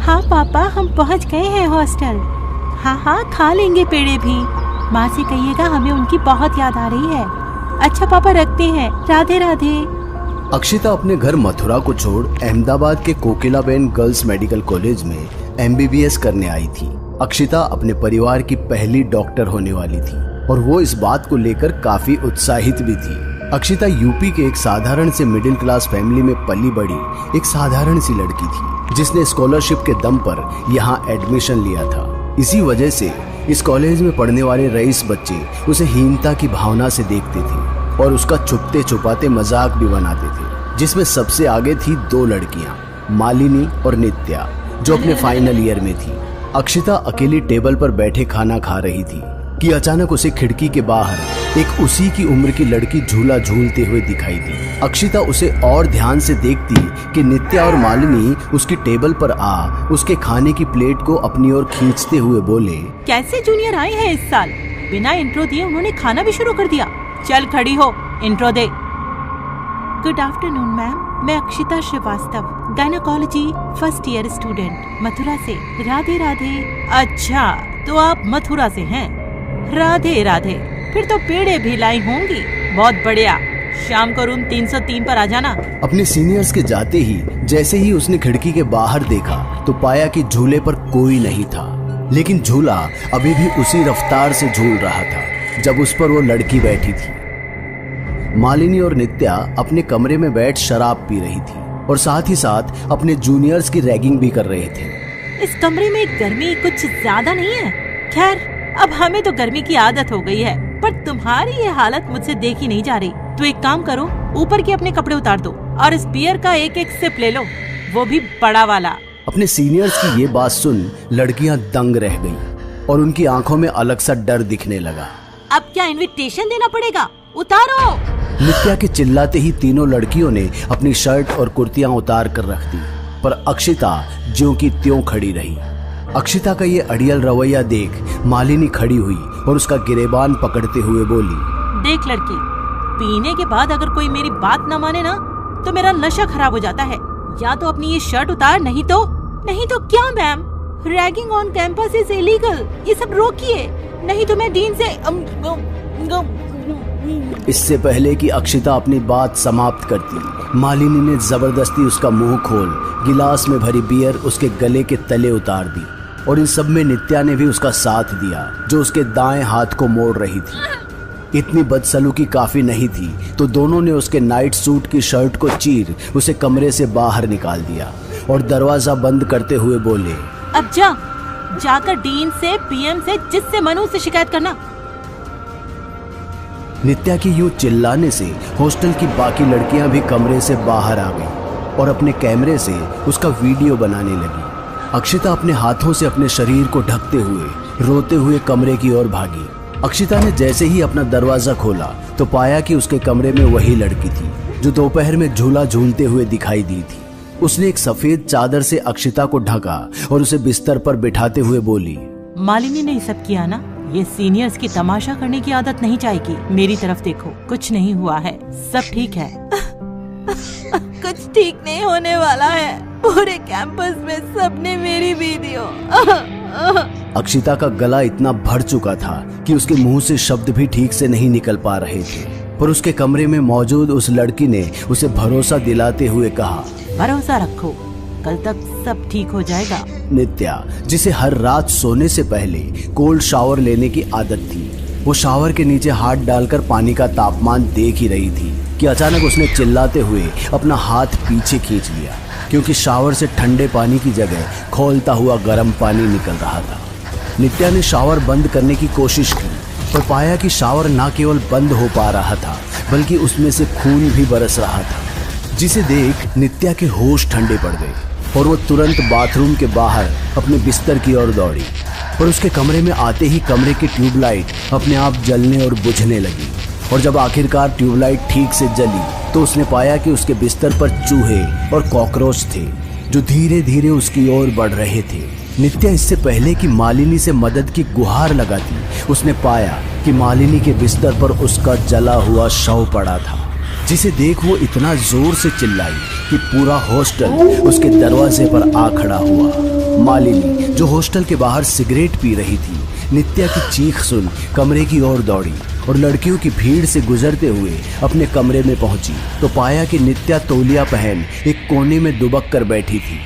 हाँ पापा, हम पहुँच गए हैं हॉस्टल। हाँ हाँ, खा लेंगे पेड़े भी। माँ से कहिएगा हमें उनकी बहुत याद आ रही है। अच्छा पापा, रखते हैं। राधे राधे। अक्षिता अपने घर मथुरा को छोड़ अहमदाबाद के कोकिलाबेन गर्ल्स मेडिकल कॉलेज में MBBS करने आई थी। अक्षिता अपने परिवार की पहली डॉक्टर होने वाली थी और वो इस बात को लेकर काफी उत्साहित भी थी। अक्षिता यूपी के एक साधारण से मिडिल क्लास फैमिली में पली बड़ी एक साधारण सी लड़की थी, जिसने स्कॉलरशिप के दम पर यहाँ एडमिशन लिया था। इसी वजह से इस कॉलेज में पढ़ने वाले रईस बच्चे उसे हीनता की भावना से देखते थे और उसका छुपते छुपाते मजाक भी बनाते थे, जिसमें सबसे आगे थी 2 लड़कियां, मालिनी और नित्या, जो अपने फाइनल ईयर में थी। अक्षिता अकेली टेबल पर बैठे खाना खा रही थी कि अचानक उसे खिड़की के बाहर एक उसी की उम्र की लड़की झूला झूलते हुए दिखाई दी। अक्षिता उसे और ध्यान से देखती कि नित्या और मालिनी उसकी टेबल पर आ उसके खाने की प्लेट को अपनी ओर खींचते हुए बोले, कैसे जूनियर आए हैं इस साल? बिना इंट्रो दिए उन्होंने खाना भी शुरू कर दिया। चल खड़ी हो, इंट्रो दे। गुड आफ्टरनून मैम, मैं Akshita Srivastava, gynaecology first year student, Mathura से। राधे राधे। अच्छा, तो आप मथुरा से हैं? राधे राधे, फिर तो पेड़े भी लाई होंगी। बहुत बढ़िया, शाम को रूम 303 पर आ जाना। अपने सीनियर्स के जाते ही जैसे ही उसने खिड़की के बाहर देखा तो पाया कि झूले पर कोई नहीं था, लेकिन झूला अभी भी उसी रफ्तार से झूल रहा था जब उस पर वो लड़की बैठी थी। मालिनी और नित्या अपने कमरे में बैठ शराब पी रही थी और साथ ही साथ अपने जूनियर्स की रैगिंग भी कर रहे थे। इस कमरे में गर्मी कुछ ज्यादा नहीं है? खैर, अब हमें तो गर्मी की आदत हो गई है, पर तुम्हारी ये हालत मुझसे देखी नहीं जा रही। तो एक काम करो, ऊपर के अपने कपड़े उतार दो और इस बियर का एक सिप ले लो, वो भी बड़ा वाला। अपने सीनियर्स की ये बात सुन लड़कियां दंग रह गईं और उनकी आंखों में अलग सा डर दिखने लगा। अब क्या इनविटेशन देना पड़ेगा? उतारो। नित्या के चिल्लाते ही तीनों लड़कियों ने अपनी शर्ट और कुर्तियां उतार कर रख दी, पर अक्षिता ज्यों की त्यों खड़ी रही। अक्षिता का ये अड़ियल रवैया देख मालिनी खड़ी हुई और उसका गिरेबान पकड़ते हुए बोली, देख लड़की, पीने के बाद अगर कोई मेरी बात न माने ना तो मेरा नशा खराब हो जाता है। या तो अपनी ये शर्ट उतार, नहीं तो क्या ma'am, ragging on campus is illegal. ये सब रोकिए, नहीं तो मैं डीन से इससे पहले कि अक्षिता अपनी बात समाप्त करती, मालिनी ने जबरदस्ती उसका मुंह खोल गिलास में भरी बियर उसके गले के तले उतार दी और इन सब में नित्या ने भी उसका साथ दिया, जो उसके दाएं हाथ को मोड़ रही थी। इतनी बदसलूकी काफी नहीं थी तो दोनों ने उसके नाइट सूट की शर्ट को चीर उसे कमरे से बाहर निकाल दिया और दरवाजा बंद करते हुए बोले, अब जाकर डीन से, PM से, जिससे मनु से शिकायत करना। नित्या की यूं चिल्लाने से हॉस्टल की बाकी लड़कियां भी कमरे से बाहर आ गईं और अपने कैमरे से उसका वीडियो बनाने लगी। अक्षिता अपने हाथों से अपने शरीर को ढकते हुए रोते हुए कमरे की ओर भागी। अक्षिता ने जैसे ही अपना दरवाजा खोला तो पाया कि उसके कमरे में वही लड़की थी जो दोपहर में झूला झूलते हुए दिखाई दी थी। उसने एक सफेद चादर से अक्षिता को ढका और उसे बिस्तर पर बिठाते हुए बोली, मालिनी ने सब किया ना? ये सीनियर्स की तमाशा करने की आदत नहीं जाएगी। मेरी तरफ देखो, कुछ नहीं हुआ है, सब ठीक है। कुछ ठीक नहीं होने वाला है, पूरे कैंपस में सबने मेरी वीडियो। अक्षिता का गला इतना भर चुका था कि उसके मुंह से शब्द भी ठीक से नहीं निकल पा रहे थे, पर उसके कमरे में मौजूद उस लड़की ने उसे भरोसा दिलाते हुए कहा, भरोसा रखो, कल तक सब ठीक हो जाएगा। नित्या, जिसे हर रात सोने से पहले कोल्ड शावर लेने की आदत थी, वो शावर के नीचे हाथ डालकर पानी का तापमान देख ही रही थी कि अचानक उसने चिल्लाते हुए अपना हाथ पीछे खींच लिया, क्योंकि शावर से ठंडे पानी की जगह खौलता हुआ गर्म पानी निकल रहा था। नित्या ने शावर बंद करने की कोशिश की पर पाया कि शावर न केवल बंद हो पा रहा था बल्कि उसमें से खून भी बरस रहा था, जिसे देख नित्या के होश ठंडे पड़ गए और वो तुरंत बाथरूम के बाहर अपने बिस्तर की ओर दौड़ी। पर उसके कमरे में आते ही कमरे की ट्यूबलाइट अपने आप जलने और बुझने लगी और जब आखिरकार ट्यूबलाइट ठीक से जली तो उसने पाया कि उसके बिस्तर पर चूहे और कॉकरोच थे जो धीरे धीरे उसकी ओर बढ़ रहे थे। नित्या इससे पहले कि मालिनी से मदद की गुहार लगाती, उसने पाया कि मालिनी के बिस्तर पर उसका जला हुआ शव पड़ा था, जिसे देख वो इतना जोर से चिल्लाई कि पूरा हॉस्टल उसके दरवाजे पर आ खड़ा हुआ। मालिनी जो हॉस्टल के बाहर सिगरेट पी रही थी, नित्या की चीख सुन कमरे की ओर दौड़ी और लड़कियों की भीड़ से गुजरते हुए अपने कमरे में पहुंची तो पाया कि नित्या तौलिया पहन एक कोने में दुबक कर बैठी थी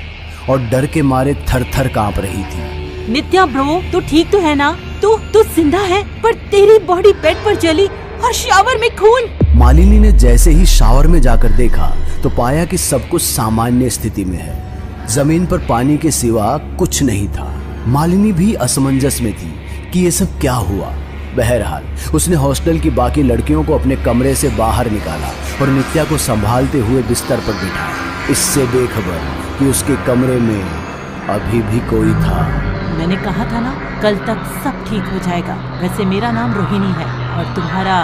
और डर के मारे थर थर कांप रही थी। नित्या ब्रो, तू ठीक तो है ना? तू जिंदा है, पर तेरी बॉडी बेड पर जली और शावर में खून। मालिनी ने जैसे ही शावर में जाकर देखा तो पाया कि सब कुछ सामान्य स्थिति में है। जमीन पर पानी के सिवा कुछ नहीं था। मालिनी भी असमंजस में थी कि ये सब क्या हुआ। बहरहाल उसने हॉस्टल की बाकी लड़कियों को अपने कमरे से बाहर निकाला और नित्या को संभालते हुए बिस्तर पर बिठाया, इससे बेखबर कि उसके कमरे में अभी भी कोई था। मैंने कहा था ना, कल तक सब ठीक हो जाएगा। वैसे मेरा नाम रोहिणी है और तुम्हारा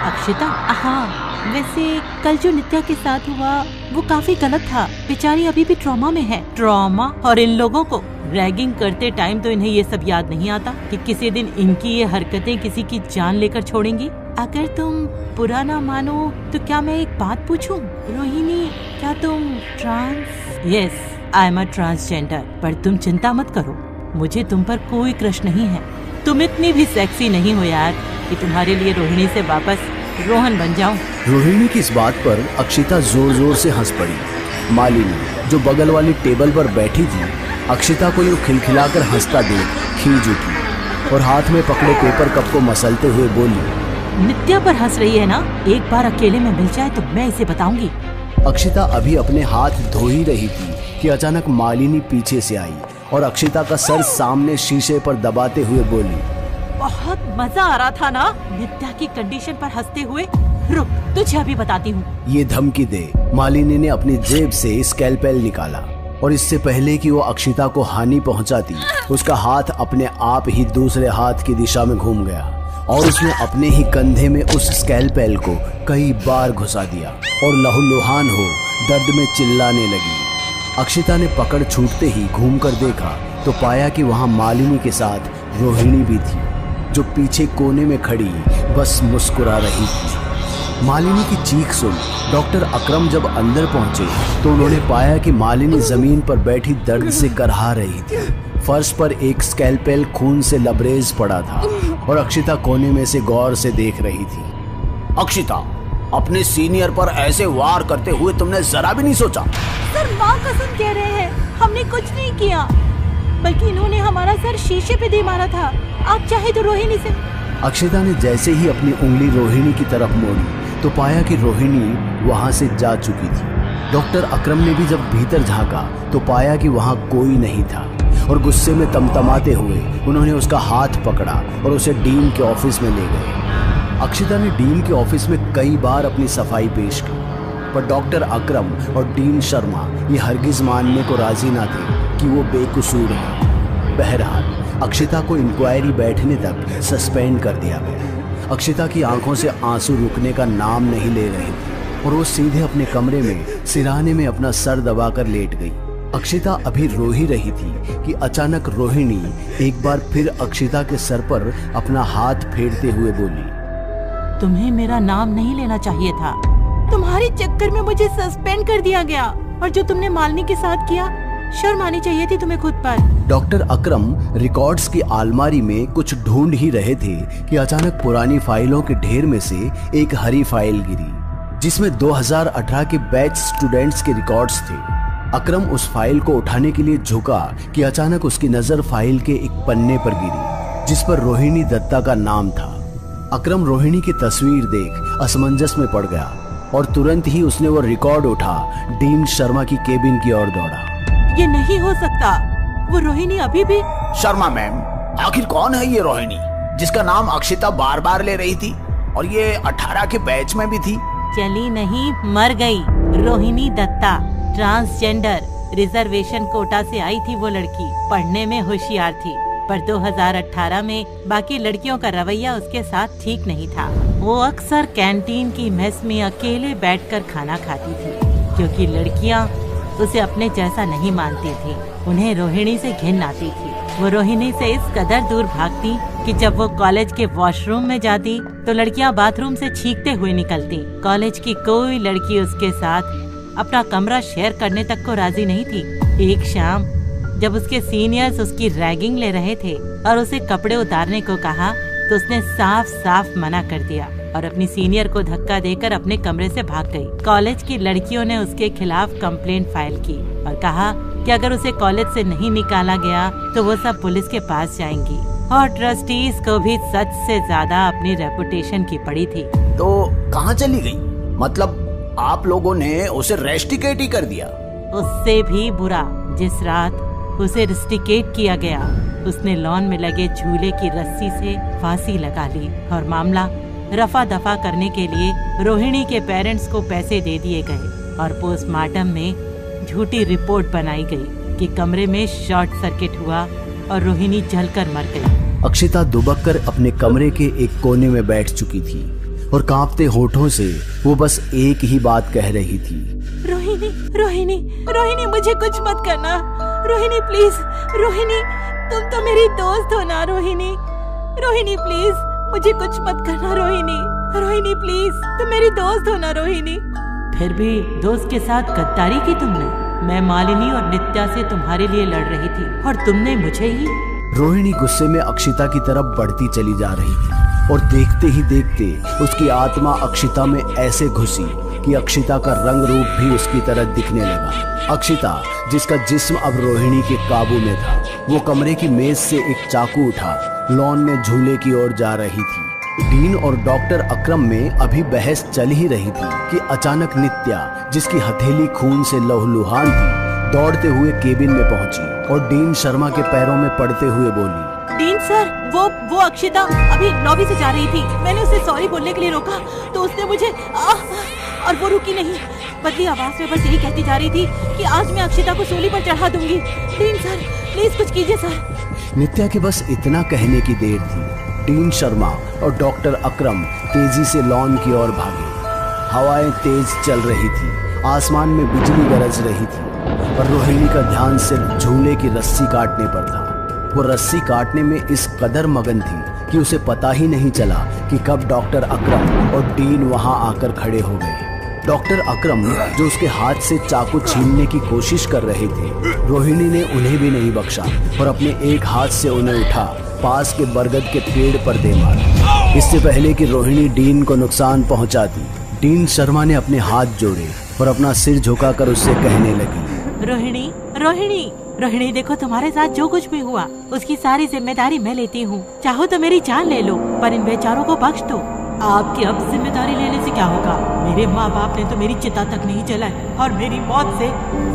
अक्षिता? हाँ, वैसे कल जो नित्या के साथ हुआ वो काफी गलत था। बेचारी अभी भी ट्रॉमा में है। ट्रॉमा? और इन लोगों को रैगिंग करते टाइम तो इन्हें ये सब याद नहीं आता कि किसी दिन इनकी ये हरकतें किसी की जान लेकर छोड़ेंगी। अगर तुम बुरा ना मानो तो क्या मैं एक बात पूछूं? रोहिणी, क्या तुम trans? Yes, I am a transgender. पर तुम चिंता मत करो, मुझे तुम पर कोई क्रश नहीं है। तुम इतनी भी सेक्सी नहीं हो यार कि तुम्हारे लिए रोहिणी से वापस रोहन बन जाऊं। रोहिणी की इस बात पर अक्षिता जोर जोर से हंस पड़ी। मालिनी जो बगल वाली टेबल पर बैठी थी, अक्षिता को यूं खिलखिलाकर हंसता देख खींच उठी और हाथ में पकड़े पेपर कप को मसलते हुए बोली, नित्या पर हंस रही है ना? एक बार अकेले में मिल जाए तो मैं इसे बताऊंगी। अक्षिता अभी अपने हाथ धो ही रही थी कि अचानक मालिनी पीछे से आई और अक्षिता का सर सामने शीशे पर दबाते हुए बोली, बहुत मजा आ रहा था ना नित्या की कंडीशन पर हंसते हुए? रुक, तुझे अभी बताती हूँ। ये धमकी दे मालिनी ने अपनी जेब से स्कैल्पेल निकाला और इससे पहले कि वो अक्षिता को हानि पहुंचाती, उसका हाथ अपने आप ही दूसरे हाथ की दिशा में घूम गया और उसने अपने ही कंधे में उस स्कैल्पेल को कई बार घुसा दिया और लहूलुहान हो दर्द में चिल्लाने लगी। अक्षिता ने पकड़ छूटते ही घूमकर देखा तो पाया कि वहां मालिनी के साथ रोहिणी भी थी, जो पीछे कोने में खड़ी बस मुस्कुरा रही थी। मालिनी की चीख सुन डॉक्टर अकरम जब अंदर पहुंचे तो उन्होंने पाया कि मालिनी जमीन पर बैठी दर्द से करहा रही थी। फर्श पर एक स्कैल्पेल खून से लबरेज पड़ा था और अक्षिता कोने में से गौर से देख रही थी। अक्षिता, अपने सीनियर पर ऐसे वार करते हुए तुमने जरा भी नहीं सोचा? सर, माँ कसम कह रहे हैं, हमने कुछ नहीं किया, बल्कि इन्होंने हमारा सर शीशे पे दे मारा था। आप चाहे तो रोहिणी से। अक्षिता ने जैसे ही अपनी उंगली रोहिणी की तरफ मोड़ी तो पाया कि रोहिणी वहां से जा चुकी थी। डॉक्टर अकरम ने भी जब भीतर झांका तो पाया कि वहां कोई नहीं था और गुस्से में तमतमाते हुए उन्होंने उसका हाथ पकड़ा और उसे डीन के ऑफिस में ले गए। अक्षिता ने डीन के ऑफिस में कई बार अपनी सफाई पेश की, पर डॉक्टर अकरम और डीन शर्मा ये हरगिज मानने को राजी ना थे कि वो बेकसूर है। बहरहाल अक्षिता को इंक्वायरी बैठने तक सस्पेंड कर दिया गया। अक्षिता की आंखों से आंसू रुकने का नाम नहीं ले रहे थे और वो सीधे अपने कमरे में सिरहाने में अपना सर दबाकर लेट गई। अक्षिता अभी रो ही रही थी कि अचानक रोहिणी एक बार फिर अक्षिता के सर पर अपना हाथ फेरते हुए बोली, तुम्हें मेरा नाम नहीं लेना चाहिए था। तुम्हारे चक्कर में मुझे सस्पेंड कर दिया गया और जो तुमने मालिनी के साथ किया, शर्म आनी चाहिए थी तुम्हें खुद पर। डॉक्टर अकरम रिकॉर्ड्स की अलमारी में कुछ ढूंढ ही रहे थे कि अचानक पुरानी फाइलों के ढेर में से एक हरी फाइल गिरी जिसमें 2018 के बैच स्टूडेंट्स के रिकॉर्ड्स थे। अकरम उस फाइल को उठाने के लिए झुका कि अचानक उसकी नजर फाइल के एक पन्ने पर गिरी जिस पर रोहिणी दत्ता का नाम था। अकरम रोहिणी की तस्वीर देख असमंजस में पड़ गया और तुरंत ही उसने वो रिकॉर्ड उठा डीन शर्मा की केबिन की ओर दौड़ा। ये नहीं हो सकता, वो रोहिणी अभी भी। शर्मा मैम, आखिर कौन है ये रोहिणी जिसका नाम अक्षिता बार बार ले रही थी और ये 18 के बैच में भी थी? चली नहीं, मर गई। Rohini Dutta, transgender, reservation quota से आई थी। वो लड़की पढ़ने में होशियार थी, पर 2018 में बाकी लड़कियों का रवैया उसके साथ ठीक नहीं था। वो अक्सर कैंटीन की मेस में अकेले बैठकर खाना खाती थी क्योंकि लड़कियां उसे अपने जैसा नहीं मानती थी। उन्हें रोहिणी से घिन आती थी। वो रोहिणी से इस कदर दूर भागती कि जब वो कॉलेज के वॉशरूम में जाती तो लड़कियां बाथरूम से छींकते हुए निकलती। कॉलेज की कोई लड़की उसके साथ अपना कमरा शेयर करने तक को राजी नहीं थी। एक शाम जब उसके सीनियर्स उसकी रैगिंग ले रहे थे और उसे कपड़े उतारने को कहा तो उसने साफ साफ मना कर दिया और अपनी सीनियर को धक्का देकर अपने कमरे से भाग गई। कॉलेज की लड़कियों ने उसके खिलाफ कंप्लेंट फाइल की और कहा कि अगर उसे कॉलेज से नहीं निकाला गया तो वो सब पुलिस के पास जाएंगी। और ट्रस्टीज को भी सच से ज्यादा अपनी रेपुटेशन की पड़ी थी। तो कहाँ चली गई? मतलब आप लोगों ने उसे रेस्टिकेट ही कर दिया? उससे भी बुरा, जिस रात उसे रेस्टिकेट किया गया उसने लॉन में लगे झूले की रस्सी से फांसी लगा ली और मामला रफा दफा करने के लिए रोहिणी के पेरेंट्स को पैसे दे दिए गए और पोस्टमार्टम में झूठी रिपोर्ट बनाई गई कि कमरे में शॉर्ट सर्किट हुआ और रोहिणी जलकर मर गई। अक्षिता दुबक कर अपने कमरे के एक कोने में बैठ चुकी थी और कांपते होठों से वो बस एक ही बात कह रही थी, रोहिणी रोहिणी रोहिणी, मुझे कुछ मत करना। रोहिणी प्लीज, रोहिणी तुम तो मेरी दोस्त हो ना। रोहिणी रोहिणी प्लीज मुझे कुछ मत करना। रोहिणी रोहिणी प्लीज, तुम मेरी दोस्त हो ना। रोहिणी, फिर भी दोस्त के साथ गद्दारी की तुमने। मैं मालिनी और नित्या से तुम्हारे लिए लड़ रही थी और तुमने मुझे ही। रोहिणी गुस्से में अक्षिता की तरफ बढ़ती चली जा रही थी और देखते ही देखते उसकी आत्मा अक्षिता में ऐसे घुसी कि अक्षिता का रंग रूप भी उसकी तरह दिखने लगा। अक्षिता, जिसका जिस्म अब रोहिणी के काबू में था, वो कमरे की मेज से एक चाकू उठा लॉन में झूले की ओर जा रही थी। डीन और डॉक्टर अकरम में अभी बहस चल ही रही थी कि अचानक नित्या, जिसकी हथेली खून से लहूलुहान थी, दौड़ते हुए केबिन में पहुंची और डीन शर्मा के पैरों में पड़ते हुए बोली, डीन सर, वो अक्षिता अभी लॉबी से जा रही थी। मैंने उसे सॉरी बोलने के लिए रोका तो उसने मुझे और वो रुकी नहीं। बदली आवाज में बस यही कहती जा रही थी कि आज मैं अक्षिता को सूली पर चढ़ा दूंगी। डीन सर प्लीज कुछ कीजिए सर। नित्या के बस इतना कहने की देर थी। डीन शर्मा और डॉक्टर अकरम तेजी से लॉन की ओर भागे। हवाएं तेज चल रही थी, आसमान में बिजली गरज रही थी और रोहिणी का ध्यान सिर्फ झूले की रस्सी काटने पर था। वो रस्सी काटने में इस कदर मगन थी कि उसे पता ही नहीं चला कि कब डॉक्टर अकरम और डीन वहां आकर खड़े हो गए। डॉक्टर अकरम, जो उसके हाथ से चाकू छीनने की कोशिश कर रहे थे, रोहिणी ने उन्हें भी नहीं बख्शा और अपने एक हाथ से उन्हें उठा पास के बरगद के पेड़ पर दे मारा। इससे पहले कि रोहिणी डीन को नुकसान पहुंचाती, डीन शर्मा ने अपने हाथ जोड़े और अपना सिर झुकाकर उससे कहने लगी, रोहिणी रोहिणी रोहिणी, देखो तुम्हारे साथ जो कुछ भी हुआ उसकी सारी जिम्मेदारी मैं लेती हूँ। चाहो तो मेरी जान ले लो पर इन बेचारों को बख्श दो। आपकी अब जिम्मेदारी लेने से क्या होगा? मेरे माँ बाप ने तो मेरी चिता तक नहीं जलाई और मेरी मौत से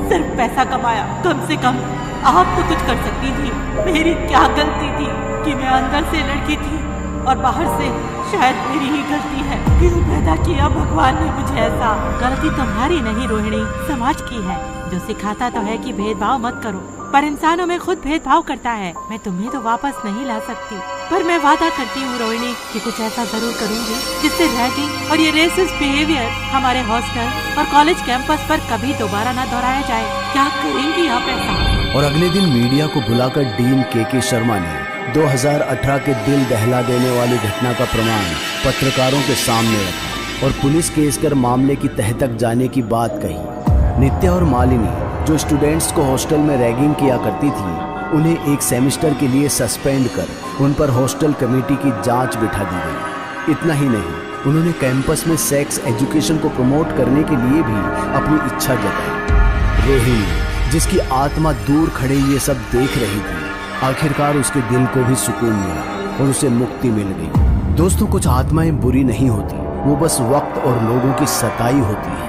सिर्फ पैसा कमाया। कम से कम आप तो कुछ कर सकती थी। मेरी क्या गलती थी कि मैं अंदर से लड़की थी और बाहर से शायद मेरी ही गलती है। क्यों पैदा किया भगवान ने मुझे ऐसा? गलती तुम्हारी नहीं रोहिणी, समाज की है, जो सिखाता तो है कि भेदभाव मत करो पर इंसानों में खुद भेदभाव करता है। मैं तुम्हें तो वापस नहीं ला सकती पर मैं वादा करती हूँ रोहिणी कि कुछ ऐसा जरूर करूँगी जिससे रैगिंग और ये रेसिस्ट बिहेवियर हमारे हॉस्टल और कॉलेज कैंपस पर कभी दोबारा न दोहराया जाए। क्या करेंगी आप ऐसा? और अगले दिन मीडिया को बुलाकर डीन के शर्मा ने 2018 के दिल दहला देने वाली घटना का प्रमाण पत्रकारों के सामने रखा और पुलिस केस कर मामले की तह तक जाने की बात कही। नित्या और मालिनी, जो स्टूडेंट्स को हॉस्टल में रैगिंग किया करती थी, उन्हें एक सेमेस्टर के लिए सस्पेंड कर उन पर हॉस्टल कमेटी की जांच बिठा दी गई। इतना ही नहीं, उन्होंने कैंपस में सेक्स एजुकेशन को प्रमोट करने के लिए भी अपनी इच्छा जताई। रोहिणी, जिसकी आत्मा दूर खड़े ये सब देख रही थी, आखिरकार उसके दिल को भी सुकून मिला और उसे मुक्ति मिल गई। दोस्तों, कुछ आत्माएं बुरी नहीं होती, वो बस वक्त और लोगों की सताई होती है।